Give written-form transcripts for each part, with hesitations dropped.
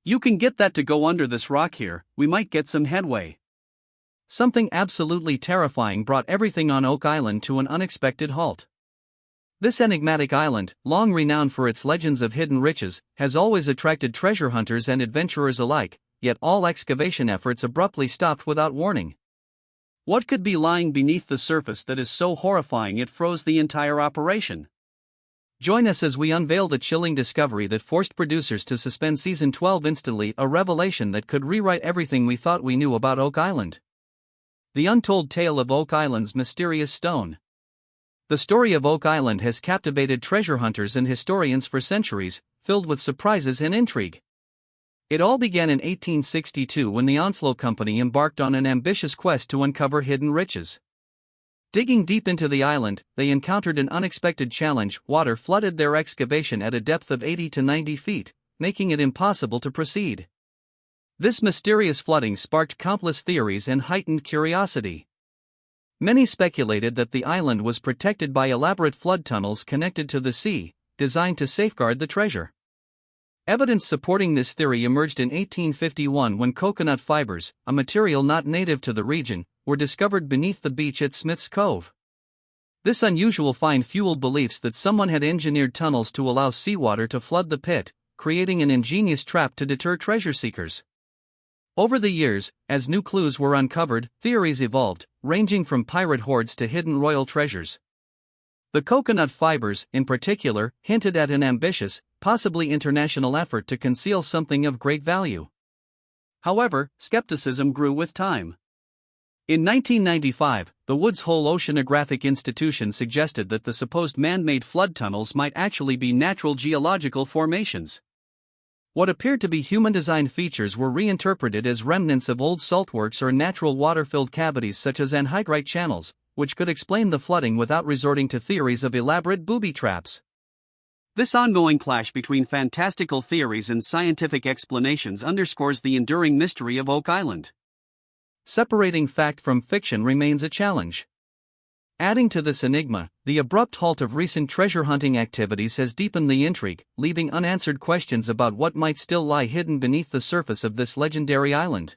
You can get that to go under this rock here, we might get some headway. Something absolutely terrifying brought everything on Oak Island to an unexpected halt. This enigmatic island, long renowned for its legends of hidden riches, has always attracted treasure hunters and adventurers alike, yet all excavation efforts abruptly stopped without warning. What could be lying beneath the surface that is so horrifying it froze the entire operation? Join us as we unveil the chilling discovery that forced producers to suspend Season 12 instantly, a revelation that could rewrite everything we thought we knew about Oak Island. The untold tale of Oak Island's mysterious stone. The story of Oak Island has captivated treasure hunters and historians for centuries, filled with surprises and intrigue. It all began in 1862 when the Onslow Company embarked on an ambitious quest to uncover hidden riches. Digging deep into the island, they encountered an unexpected challenge. Water flooded their excavation at a depth of 80 to 90 feet, making it impossible to proceed. This mysterious flooding sparked countless theories and heightened curiosity. Many speculated that the island was protected by elaborate flood tunnels connected to the sea, designed to safeguard the treasure. Evidence supporting this theory emerged in 1851 when coconut fibers, a material not native to the region, were discovered beneath the beach at Smith's Cove. This unusual find fueled beliefs that someone had engineered tunnels to allow seawater to flood the pit, creating an ingenious trap to deter treasure seekers. Over the years, as new clues were uncovered, theories evolved, ranging from pirate hoards to hidden royal treasures. The coconut fibers, in particular, hinted at an ambitious, possibly international effort to conceal something of great value. However, skepticism grew with time. In 1995, the Woods Hole Oceanographic Institution suggested that the supposed man-made flood tunnels might actually be natural geological formations. What appeared to be human-designed features were reinterpreted as remnants of old saltworks or natural water-filled cavities such as anhydrite channels, which could explain the flooding without resorting to theories of elaborate booby traps. This ongoing clash between fantastical theories and scientific explanations underscores the enduring mystery of Oak Island. Separating fact from fiction remains a challenge. Adding to this enigma, the abrupt halt of recent treasure hunting activities has deepened the intrigue, leaving unanswered questions about what might still lie hidden beneath the surface of this legendary island.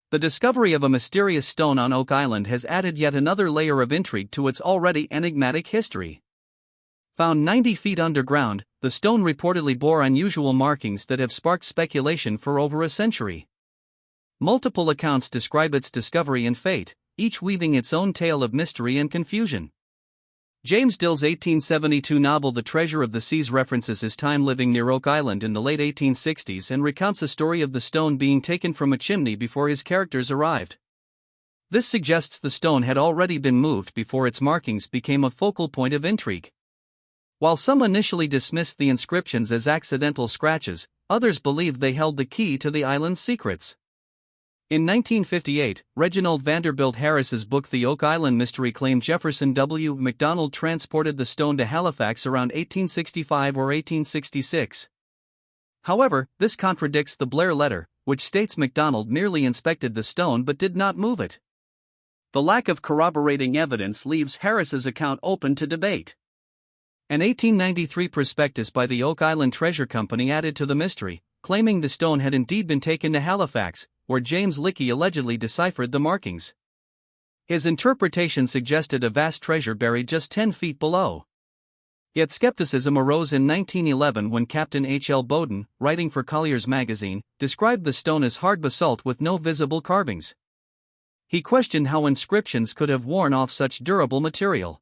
The discovery of a mysterious stone on Oak Island has added yet another layer of intrigue to its already enigmatic history. Found 90 feet underground, the stone reportedly bore unusual markings that have sparked speculation for over a century. Multiple accounts describe its discovery and fate, each weaving its own tale of mystery and confusion. James Dill's 1872 novel The Treasure of the Seas references his time living near Oak Island in the late 1860s and recounts a story of the stone being taken from a chimney before his characters arrived. This suggests the stone had already been moved before its markings became a focal point of intrigue. While some initially dismissed the inscriptions as accidental scratches, others believed they held the key to the island's secrets. In 1958, Reginald Vanderbilt Harris's book The Oak Island Mystery claimed Jefferson W. McDonald transported the stone to Halifax around 1865 or 1866. However, this contradicts the Blair Letter, which states McDonald merely inspected the stone but did not move it. The lack of corroborating evidence leaves Harris's account open to debate. An 1893 prospectus by the Oak Island Treasure Company added to the mystery, claiming the stone had indeed been taken to Halifax, where James Lickey allegedly deciphered the markings. His interpretation suggested a vast treasure buried just 10 feet below. Yet skepticism arose in 1911 when Captain H. L. Bowden, writing for Collier's magazine, described the stone as hard basalt with no visible carvings. He questioned how inscriptions could have worn off such durable material.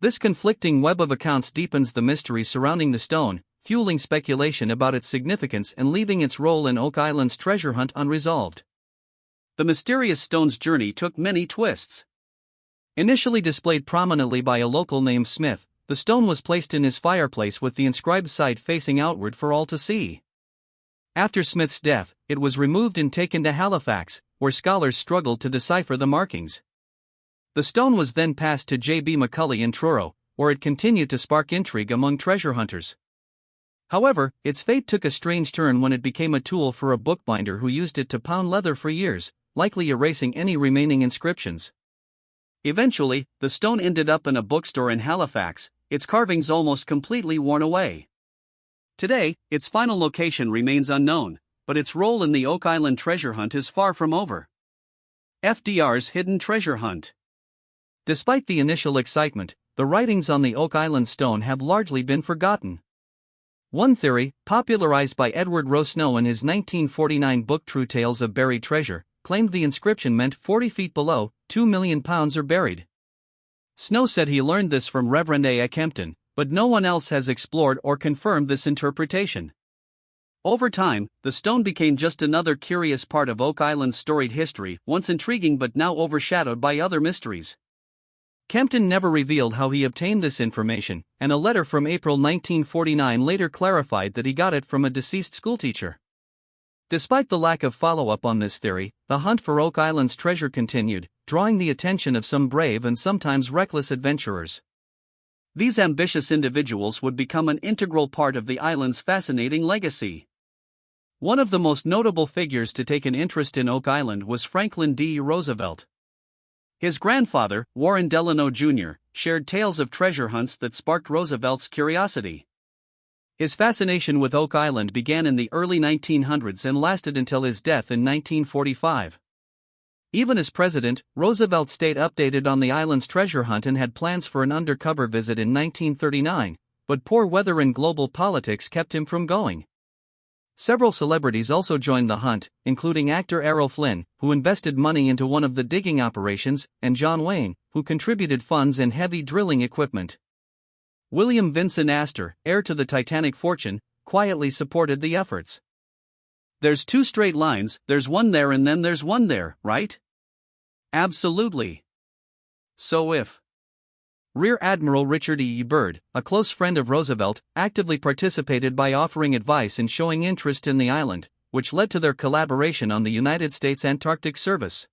This conflicting web of accounts deepens the mystery surrounding the stone, fueling speculation about its significance and leaving its role in Oak Island's treasure hunt unresolved. The mysterious stone's journey took many twists. Initially displayed prominently by a local named Smith, the stone was placed in his fireplace with the inscribed side facing outward for all to see. After Smith's death, it was removed and taken to Halifax, where scholars struggled to decipher the markings. The stone was then passed to J.B. McCulley in Truro, where it continued to spark intrigue among treasure hunters. However, its fate took a strange turn when it became a tool for a bookbinder who used it to pound leather for years, likely erasing any remaining inscriptions. Eventually, the stone ended up in a bookstore in Halifax, its carvings almost completely worn away. Today, its final location remains unknown, but its role in the Oak Island treasure hunt is far from over. FDR's hidden treasure hunt. Despite the initial excitement, the writings on the Oak Island stone have largely been forgotten. One theory, popularized by Edward Rowe Snow in his 1949 book True Tales of Buried Treasure, claimed the inscription meant 40 feet below, 2 million pounds are buried. Snow said he learned this from Reverend A. Kempton, but no one else has explored or confirmed this interpretation. Over time, the stone became just another curious part of Oak Island's storied history, once intriguing but now overshadowed by other mysteries. Kempton never revealed how he obtained this information, and a letter from April 1949 later clarified that he got it from a deceased schoolteacher. Despite the lack of follow-up on this theory, the hunt for Oak Island's treasure continued, drawing the attention of some brave and sometimes reckless adventurers. These ambitious individuals would become an integral part of the island's fascinating legacy. One of the most notable figures to take an interest in Oak Island was Franklin D. Roosevelt. His grandfather, Warren Delano Jr., shared tales of treasure hunts that sparked Roosevelt's curiosity. His fascination with Oak Island began in the early 1900s and lasted until his death in 1945. Even as president, Roosevelt stayed updated on the island's treasure hunt and had plans for an undercover visit in 1939, but poor weather and global politics kept him from going. Several celebrities also joined the hunt, including actor Errol Flynn, who invested money into one of the digging operations, and John Wayne, who contributed funds and heavy drilling equipment. William Vincent Astor, heir to the Titanic fortune, quietly supported the efforts. There's two straight lines, there's one there and then there's one there, right? Absolutely. So if Rear Admiral Richard E. Byrd, a close friend of Roosevelt, actively participated by offering advice and showing interest in the island, which led to their collaboration on the United States Antarctic Service.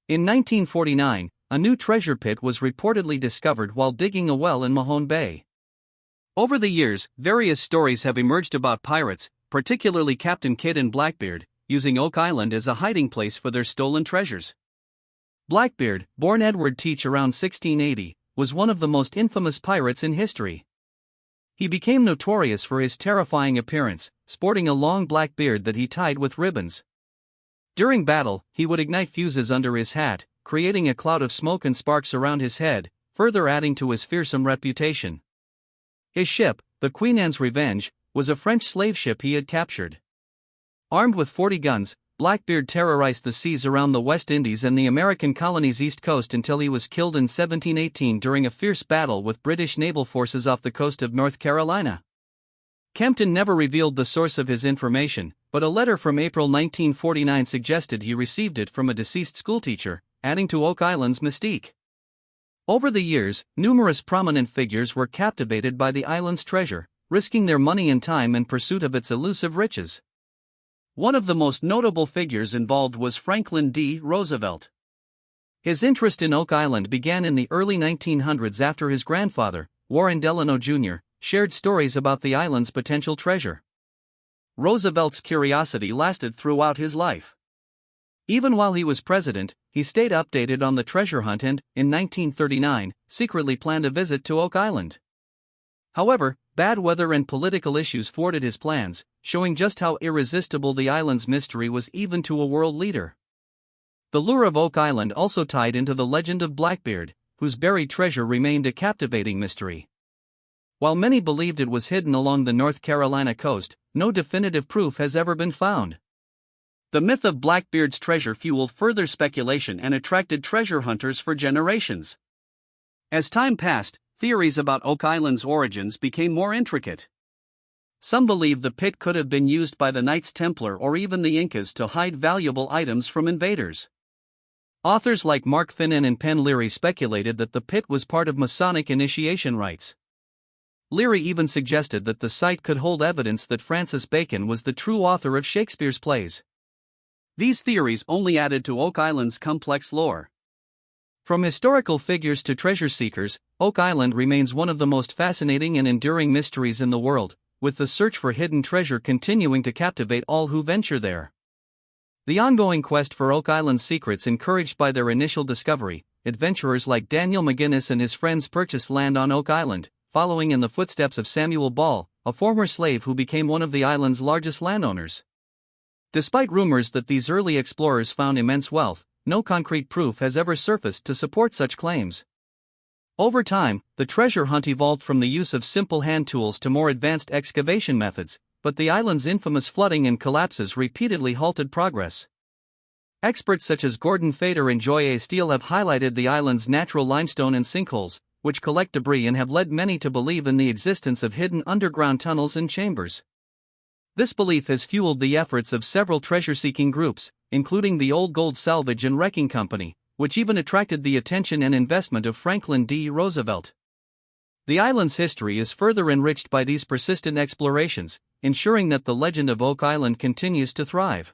In 1949, a new treasure pit was reportedly discovered while digging a well in Mahone Bay. Over the years, various stories have emerged about pirates, particularly Captain Kidd and Blackbeard, using Oak Island as a hiding place for their stolen treasures. Blackbeard, born Edward Teach around 1680, was one of the most infamous pirates in history. He became notorious for his terrifying appearance, sporting a long black beard that he tied with ribbons. During battle, he would ignite fuses under his hat, creating a cloud of smoke and sparks around his head, further adding to his fearsome reputation. His ship, the Queen Anne's Revenge, was a French slave ship he had captured. Armed with 40 guns, Blackbeard terrorized the seas around the West Indies and the American colony's east coast until he was killed in 1718 during a fierce battle with British naval forces off the coast of North Carolina. Kempton never revealed the source of his information, but a letter from April 1949 suggested he received it from a deceased schoolteacher, adding to Oak Island's mystique. Over the years, numerous prominent figures were captivated by the island's treasure, risking their money and time in pursuit of its elusive riches. One of the most notable figures involved was Franklin D. Roosevelt. His interest in Oak Island began in the early 1900s after his grandfather, Warren Delano Jr., shared stories about the island's potential treasure. Roosevelt's curiosity lasted throughout his life. Even while he was president, he stayed updated on the treasure hunt and, in 1939, secretly planned a visit to Oak Island. However, bad weather and political issues thwarted his plans, showing just how irresistible the island's mystery was even to a world leader. The lure of Oak Island also tied into the legend of Blackbeard, whose buried treasure remained a captivating mystery. While many believed it was hidden along the North Carolina coast, no definitive proof has ever been found. The myth of Blackbeard's treasure fueled further speculation and attracted treasure hunters for generations. As time passed, theories about Oak Island's origins became more intricate. Some believe the pit could have been used by the Knights Templar or even the Incas to hide valuable items from invaders. Authors like Mark Finnan and Penn Leary speculated that the pit was part of Masonic initiation rites. Leary even suggested that the site could hold evidence that Francis Bacon was the true author of Shakespeare's plays. These theories only added to Oak Island's complex lore. From historical figures to treasure seekers, Oak Island remains one of the most fascinating and enduring mysteries in the world, with the search for hidden treasure continuing to captivate all who venture there. The ongoing quest for Oak Island's secrets, encouraged by their initial discovery, adventurers like Daniel McGinnis and his friends purchased land on Oak Island, following in the footsteps of Samuel Ball, a former slave who became one of the island's largest landowners. Despite rumors that these early explorers found immense wealth, no concrete proof has ever surfaced to support such claims. Over time, the treasure hunt evolved from the use of simple hand tools to more advanced excavation methods, but the island's infamous flooding and collapses repeatedly halted progress. Experts such as Gordon Fader and Joy A. Steele have highlighted the island's natural limestone and sinkholes, which collect debris and have led many to believe in the existence of hidden underground tunnels and chambers. This belief has fueled the efforts of several treasure-seeking groups, including the Old Gold Salvage and Wrecking Company, which even attracted the attention and investment of Franklin D. Roosevelt. The island's history is further enriched by these persistent explorations, ensuring that the legend of Oak Island continues to thrive.